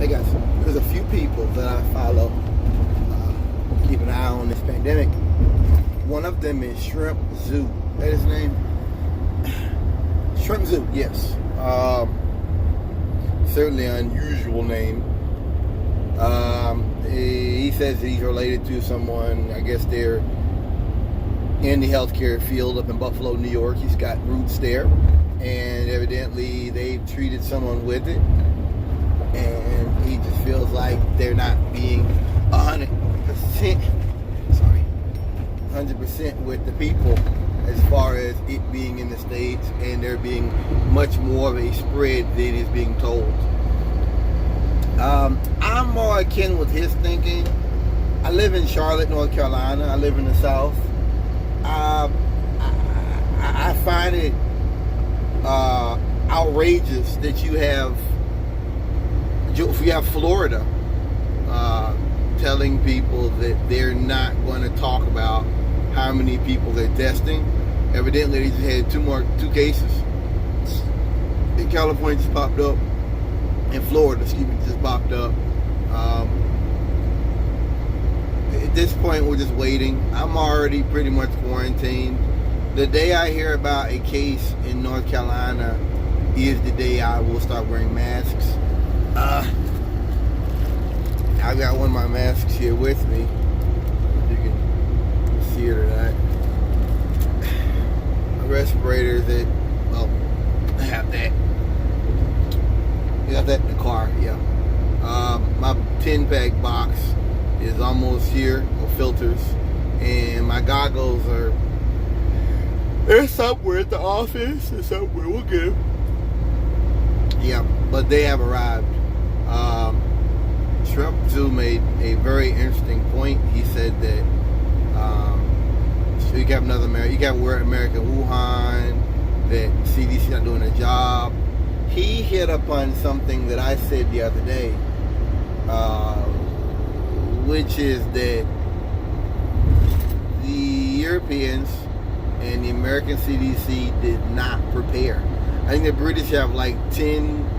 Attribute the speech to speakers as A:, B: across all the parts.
A: Hey guys, there's a few people that I follow, keep an eye on this pandemic. One of them is Shrimp Zoo. Is that his name? Shrimp Zoo, yes. Certainly an unusual name. He says that he's related to someone, I guess they're in the healthcare field up in Buffalo, New York. He's got roots there, and evidently they've treated someone with it, and he just feels like they're not being 100% with the people as far as it being in the States, and there being much more of a spread than is being told. I'm more akin with his thinking. I live in Charlotte, North Carolina. I live in the South. I find it outrageous that you have Florida telling people that they're not going to talk about how many people they're testing. Evidently, they just had two cases in California just popped up. In Florida, just popped up. At this point, we're just waiting. I'm already pretty much quarantined. The day I hear about a case in North Carolina is the day I will start wearing masks. I've got one of my masks here with me. You can see it or not. A respirator that, well, I have that. You got that in the car, yeah. My 10-pack box is almost here, or filters, and my goggles they're somewhere at the office, or somewhere, we'll get them. Yeah, but they have arrived. Shrimp Zoo made a very interesting point. He said that so you got another America, you got America, Wuhan, that CDC not doing their job. He hit upon something that I said the other day, which is that the Europeans and the American CDC did not prepare. I think the British have like 10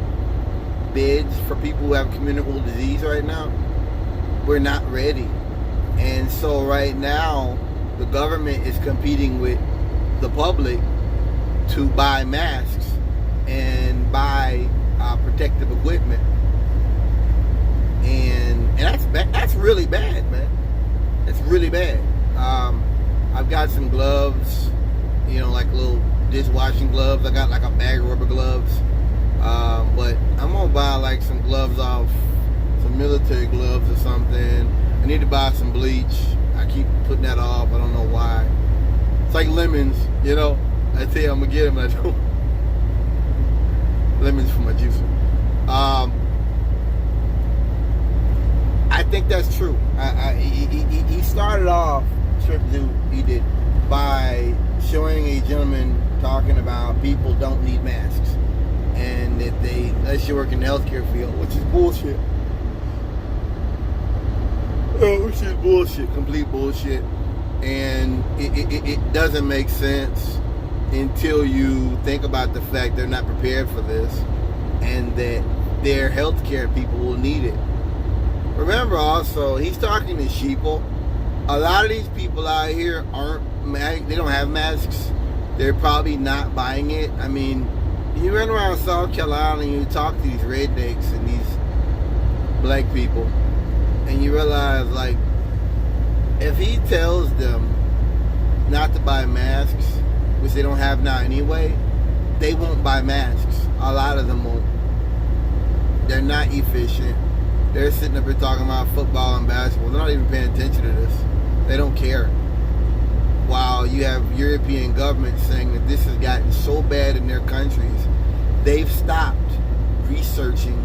A: beds for people who have communicable disease right now. We're not ready. And so right now, the government is competing with the public to buy masks and buy protective equipment, and that's bad. That's really bad, man. It's really bad. I've got some gloves, like little dishwashing gloves. I got like a bag of rubber gloves, but I'm gonna buy like some gloves off, some military gloves or something. I need to buy some bleach. I keep putting that off. I don't know why. It's like lemons, I tell you I'm gonna get them, and I don't. Lemons for my juicer. I think that's true. He started off, Shrimp Zoo, he did, by showing a gentleman talking about people don't need masks, and that unless you work in the healthcare field, which is bullshit. Which is bullshit, complete bullshit. And it doesn't make sense until you think about the fact they're not prepared for this, and that their healthcare people will need it. Remember also, he's talking to sheeple. A lot of these people out here they don't have masks. They're probably not buying it. I mean, you run around South Carolina and you talk to these rednecks and these black people, and you realize, like, if he tells them not to buy masks, which they don't have now anyway, they won't buy masks. A lot of them won't. They're not efficient. They're sitting up here talking about football and basketball. They're not even paying attention to this. They don't care. While you have European governments saying that this has gotten so bad in their countries, they've stopped researching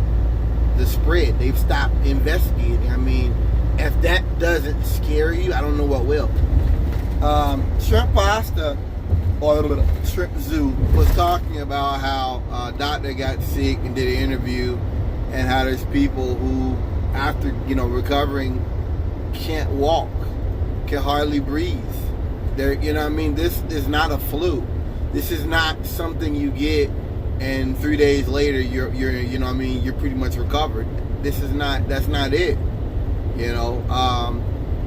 A: the spread. They've stopped investigating. I mean, if that doesn't scare you, I don't know what will. Shrimp Pasta, or Shrimp Zoo, was talking about how a doctor got sick and did an interview, and how there's people who, after recovering, can't walk, can hardly breathe. This is not a flu. This is not something you get and 3 days later you're you know what I mean, you're pretty much recovered. That's not it, you know.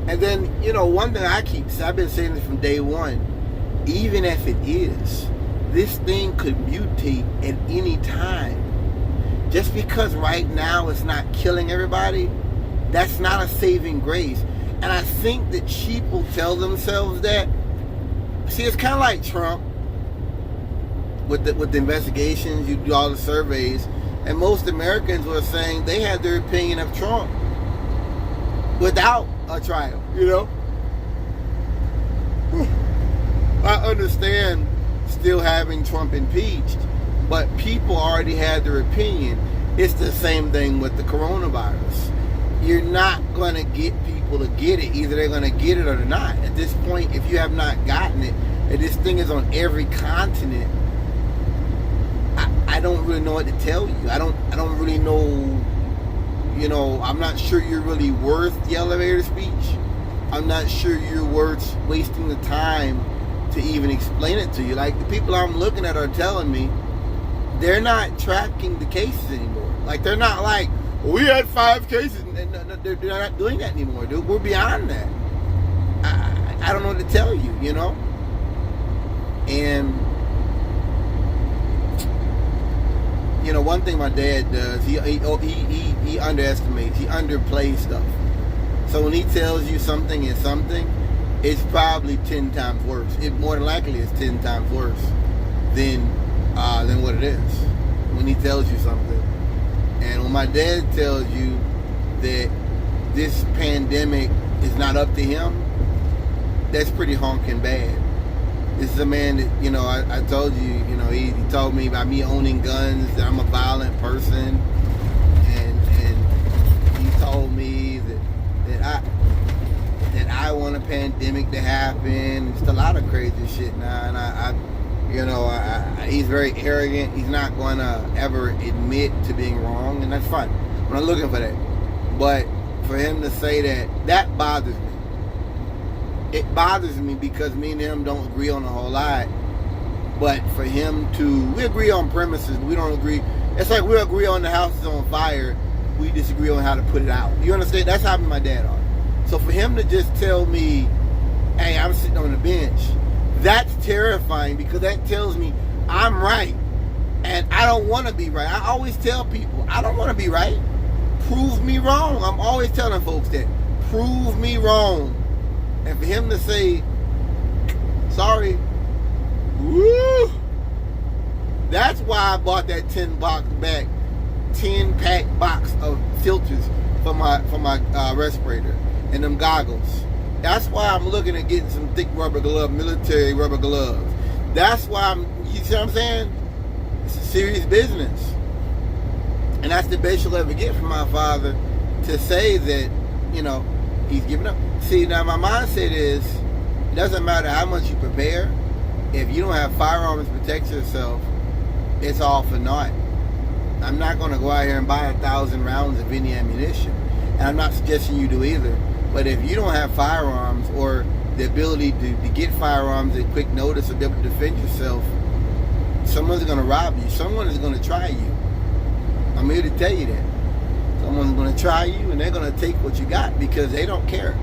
A: And then, you know, one thing I've been saying this from day one, even if it is, this thing could mutate at any time. Just because right now it's not killing everybody, that's not a saving grace. And I think that people tell themselves that. See, it's kind of like Trump with the investigations. You do all the surveys, and most Americans were saying they had their opinion of Trump without a trial, you know. I understand still having Trump impeached, but people already had their opinion. It's the same thing with the coronavirus. You're not going to get people to get it. Either they're going to get it or they're not. At this point, if you have not gotten it, and this thing is on every continent, I don't really know what to tell you. I don't really know, you know, I'm not sure you're really worth the elevator speech. I'm not sure you're worth wasting the time to even explain it to you. Like, the people I'm looking at are telling me they're not tracking the cases anymore. Like, they're not like, well, we had 5 cases, and they're not doing that anymore, dude. We're beyond that. I don't know what to tell you, you know? And, you know, one thing my dad does, he underestimates, he underplays stuff. So when he tells you something is something, it's probably 10 times worse. It more than likely is 10 times worse than what it is when he tells you something. And when my dad tells you that this pandemic is not up to him, that's pretty honking bad. This is a man that, you know, I told you, you know, he told me about me owning guns, that I'm a violent person, and he told me that I want a pandemic to happen. Just a lot of crazy shit now, and he's very arrogant. He's not going to ever admit to being wrong, and that's fine. I'm not looking for that. But for him to say that bothers me. It bothers me because me and him don't agree on a whole lot. But for him we agree on premises, we don't agree. It's like we agree on the house is on fire, we disagree on how to put it out. You understand? That's how me and my dad are. So for him to just tell me, hey, I'm sitting on the bench, that's terrifying, because that tells me I'm right. And I don't want to be right. I always tell people, I don't want to be right. Prove me wrong. I'm always telling folks that. Prove me wrong. And for him to say, sorry, woo, that's why I bought that 10-pack box of filters for my respirator and them goggles. That's why I'm looking at getting some thick rubber gloves, military rubber gloves. That's why you see what I'm saying? It's a serious business. And that's the best you'll ever get from my father, to say that, you know, he's giving up. See, now my mindset is, it doesn't matter how much you prepare, if you don't have firearms to protect yourself, it's all for naught. I'm not going to go out here and buy 1,000 rounds of any ammunition. And I'm not suggesting you do either. But if you don't have firearms, or the ability to get firearms at quick notice, or be able to defend yourself, someone's going to rob you. Someone is going to try you. I'm here to tell you that. Someone's going to try you, and they're going to take what you got, because they don't care.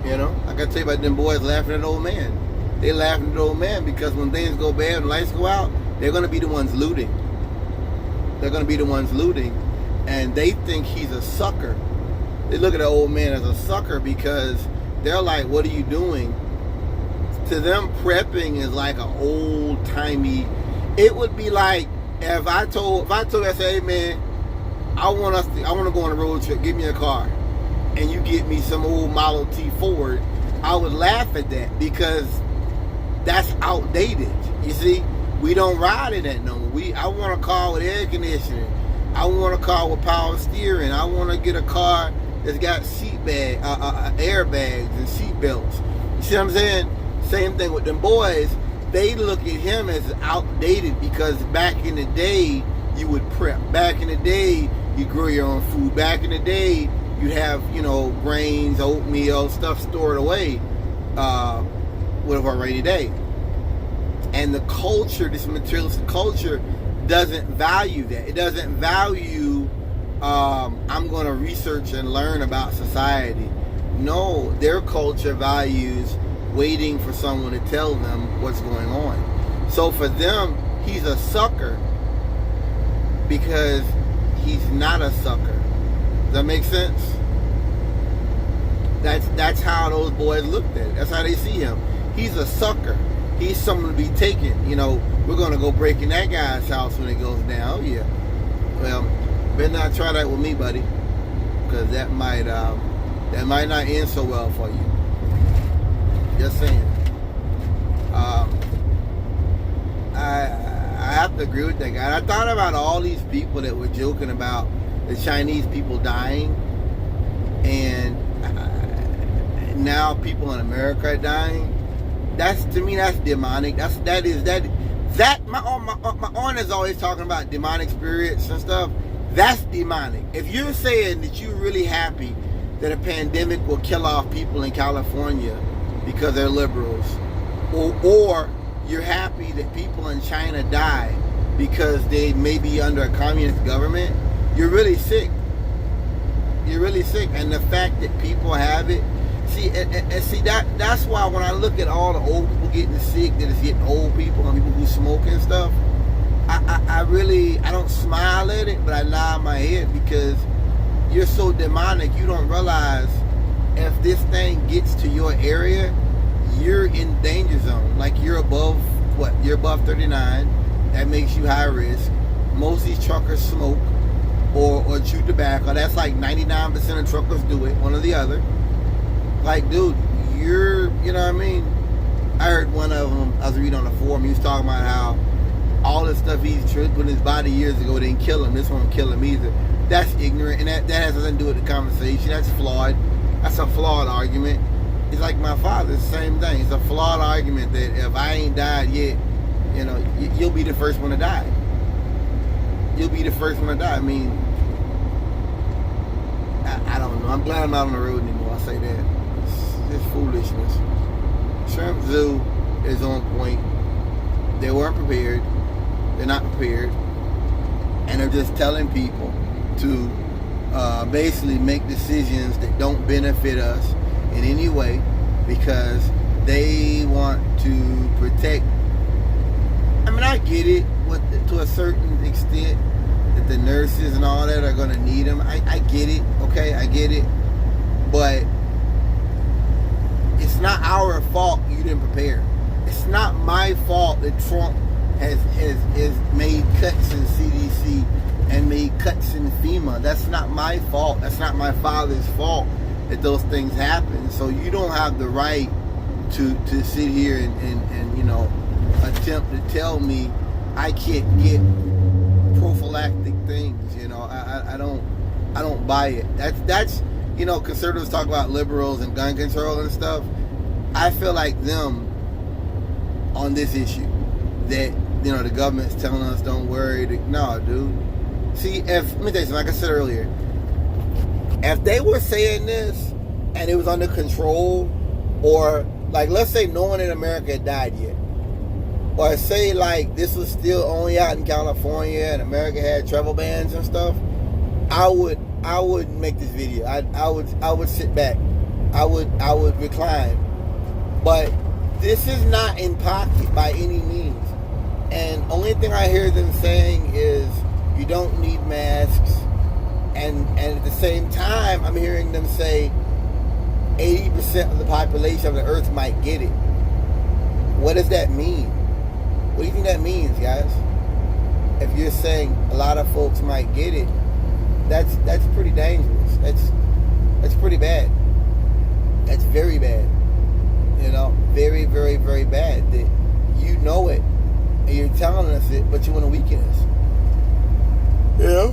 A: You know, I got to tell you about them boys laughing at the old man. They laughing at the old man because when things go bad and lights go out, they're going to be the ones looting. They're going to be the ones looting, and they think he's a sucker. They look at the old man as a sucker, because they're like, what are you doing? To them, prepping is like an old-timey. It would be like if I told you, I say, hey man, I want to go on a road trip, give me a car, and you get me some old Model T Ford, I would laugh at that, because that's outdated. You see, we don't ride in that no more. I want a car with air conditioning. I want a car with power steering. I want to get a car that's got airbags and seat belts. You see what I'm saying? Same thing with them boys. They look at him as outdated, because back in the day, you would prep. Back in the day, you grow your own food. Back in the day, you'd have, you know, grains, oatmeal, stuff stored away with a rainy day. And the culture, this materialistic culture, doesn't value that. It doesn't value, I'm going to research and learn about society. No, their culture values waiting for someone to tell them what's going on. So for them, he's a sucker because he's not a sucker. Does that make sense? That's how those boys looked at it. That's how they see him. He's a sucker. He's someone to be taken. You know, we're going to go break in that guy's house when it goes down. Oh, yeah. Well, better not try that with me, buddy, because that might not end so well for you. Just saying. I have to agree with that guy. I thought about all these people that were joking about the Chinese people dying, and now people in America are dying. That's, to me, that's demonic. My aunt is always talking about demonic spirits and stuff. That's demonic. If you're saying that you're really happy that a pandemic will kill off people in California because they're liberals, or you're happy that people in China die because they may be under a communist government, you're really sick. You're really sick. And the fact that people have it, that's why when I look at all the old people getting sick, that it's getting old people and people who smoke and stuff, I don't smile at it, but I nod my head, because you're so demonic. You don't realize if this thing gets to your area, you're in danger zone. Like, you're above 39. That makes you high risk. Most of these truckers smoke or chew tobacco. That's like 99% of truckers do it, one or the other. Like, dude, you know what I mean? I heard one of them, I was reading on the forum, he was talking about how all the stuff he's put in his body years ago didn't kill him. This won't kill him either. That's ignorant, and that has nothing to do with the conversation. That's flawed. That's a flawed argument. It's like my father, it's the same thing. It's a flawed argument that if I ain't died yet, you know, you'll be the first one to die. You'll be the first one to die. I mean, I don't know. I'm glad I'm not on the road anymore. I say that. It's foolishness. Shrimp Zoo is on point. They weren't prepared. They're not prepared. And they're just telling people to basically make decisions that don't benefit us in any way, because they want to protect. I mean, I get it to a certain extent that the nurses and all that are going to need them. I get it, okay? I get it. But it's not our fault you didn't prepare. It's not my fault that Trump has made cuts in CDC and made cuts in FEMA. That's not my fault. That's not my father's fault that those things happen. So you don't have the right to sit here and you know, attempt to tell me I can't get prophylactic things. You know, I don't buy it. That's you know, conservatives talk about liberals and gun control and stuff. I feel like them on this issue, that, you know, the government's telling us don't worry. No, dude. See, let me tell you something, like I said earlier, if they were saying this and it was under control, or like, let's say no one in America had died yet, or say like this was still only out in California and America had travel bans and stuff, I would make this video. I would sit back. I would recline. But this is not in pocket by any means. And only thing I hear them saying is you don't need masks. And at the same time, I'm hearing them say 80% of the population of the earth might get it. What does that mean? What do you think that means, guys? If you're saying a lot of folks might get it, that's pretty dangerous. That's pretty bad. That's very bad. You know, very, very, very bad. That you know it and you're telling us it, but you want to weaken us. Yeah.